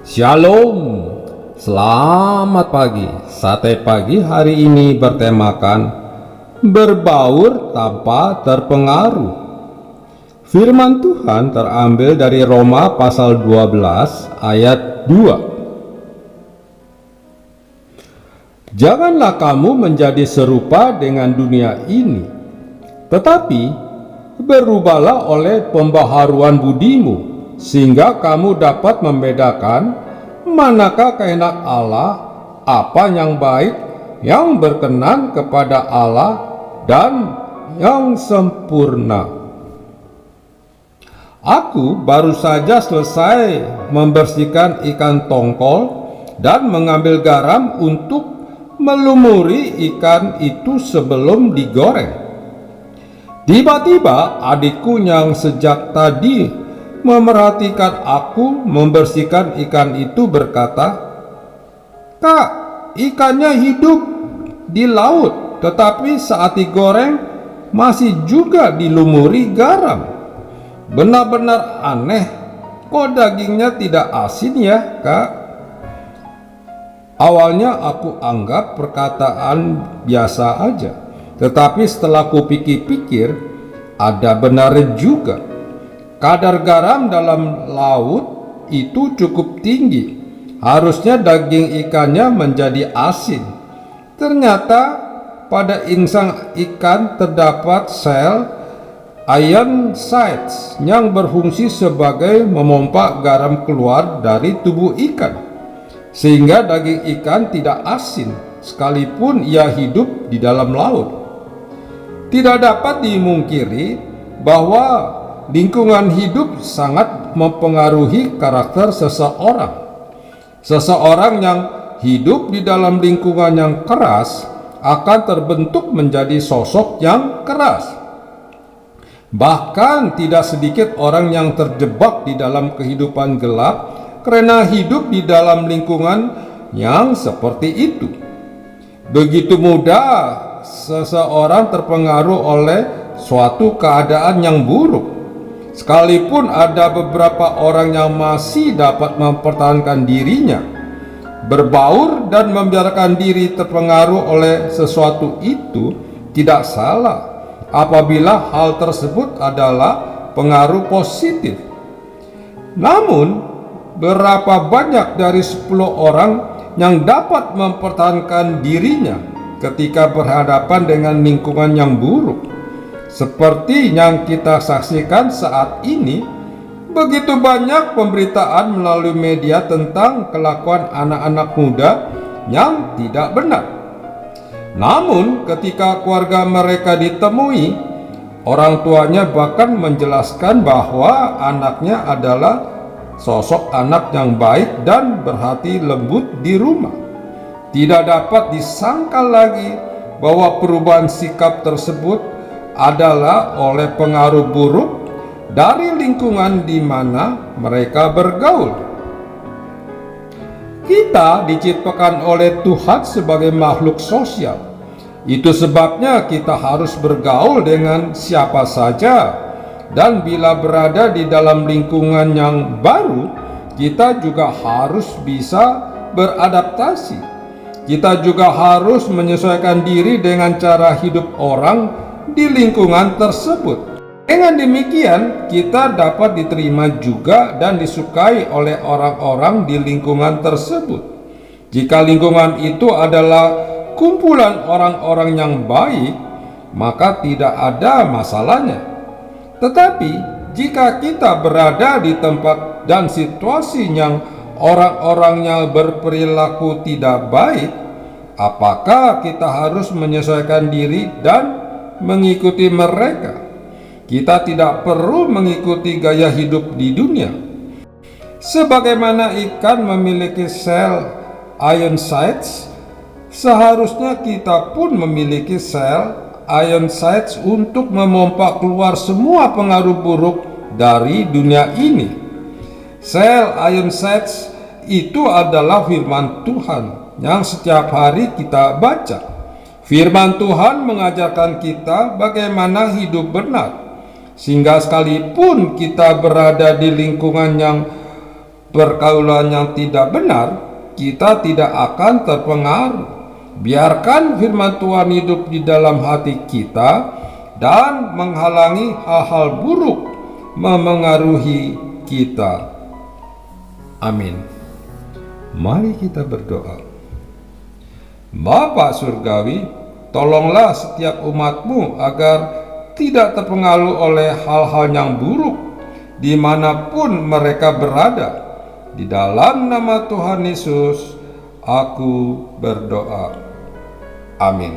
Shalom, selamat pagi. Sate pagi hari ini bertemakan berbaur tanpa terpengaruh. Firman Tuhan terambil dari Roma pasal 12 ayat 2. Janganlah kamu menjadi serupa dengan dunia ini, tetapi berubahlah oleh pembaharuan budimu, sehingga kamu dapat membedakan manakah kehendak Allah, apa yang baik, yang berkenan kepada Allah, dan yang sempurna. Aku baru saja selesai membersihkan ikan tongkol dan mengambil garam untuk melumuri ikan itu sebelum digoreng. Tiba-tiba adikku yang sejak tadi memerhatikan aku membersihkan ikan itu berkata, "Kak, ikannya hidup di laut, tetapi saat digoreng masih juga dilumuri garam. Benar-benar aneh, kok dagingnya tidak asin ya, Kak?" Awalnya aku anggap perkataan biasa aja, tetapi setelah kupikir-pikir, ada benarnya juga. Kadar garam dalam laut itu cukup tinggi. Harusnya daging ikannya menjadi asin. Ternyata pada insang ikan terdapat sel ion sites yang berfungsi sebagai memompa garam keluar dari tubuh ikan, sehingga daging ikan tidak asin sekalipun ia hidup di dalam laut. Tidak dapat dimungkiri bahwa lingkungan hidup sangat mempengaruhi karakter seseorang. Seseorang yang hidup di dalam lingkungan yang keras akan terbentuk menjadi sosok yang keras. Bahkan tidak sedikit orang yang terjebak di dalam kehidupan gelap karena hidup di dalam lingkungan yang seperti itu. Begitu mudah seseorang terpengaruh oleh suatu keadaan yang buruk. Sekalipun ada beberapa orang yang masih dapat mempertahankan dirinya, berbaur dan membiarkan diri terpengaruh oleh sesuatu itu tidak salah apabila hal tersebut adalah pengaruh positif. Namun, berapa banyak dari 10 orang yang dapat mempertahankan dirinya ketika berhadapan dengan lingkungan yang buruk? Seperti yang kita saksikan saat ini, begitu banyak pemberitaan melalui media tentang kelakuan anak-anak muda yang tidak benar. Namun, ketika keluarga mereka ditemui, orang tuanya bahkan menjelaskan bahwa anaknya adalah sosok anak yang baik dan berhati lembut di rumah. Tidak dapat disangkal lagi bahwa perubahan sikap tersebut adalah oleh pengaruh buruk dari lingkungan di mana mereka bergaul. Kita diciptakan oleh Tuhan sebagai makhluk sosial. Itu sebabnya kita harus bergaul dengan siapa saja, dan bila berada di dalam lingkungan yang baru, kita juga harus bisa beradaptasi. Kita juga harus menyesuaikan diri dengan cara hidup orang di lingkungan tersebut. Dengan demikian, kita dapat diterima juga dan disukai oleh orang-orang di lingkungan tersebut. Jika lingkungan itu adalah kumpulan orang-orang yang baik, maka tidak ada masalahnya. Tetapi jika kita berada di tempat dan situasi yang orang-orangnya berperilaku tidak baik, apakah kita harus menyesuaikan diri dan mengikuti mereka? Kita tidak perlu mengikuti gaya hidup di dunia. Sebagaimana ikan memiliki sel ion sites, seharusnya kita pun memiliki sel ion sites untuk memompa keluar semua pengaruh buruk dari dunia ini. Sel ion sites itu adalah firman Tuhan yang setiap hari kita baca. Firman Tuhan mengajarkan kita bagaimana hidup benar, sehingga sekalipun kita berada di lingkungan yang pergaulan yang tidak benar, kita tidak akan terpengaruh. Biarkan firman Tuhan hidup di dalam hati kita dan menghalangi hal-hal buruk memengaruhi kita. Amin. Mari kita berdoa. Bapa Surgawi, tolonglah setiap umat-Mu agar tidak terpengaruh oleh hal-hal yang buruk dimanapun mereka berada. Di dalam nama Tuhan Yesus, aku berdoa. Amin.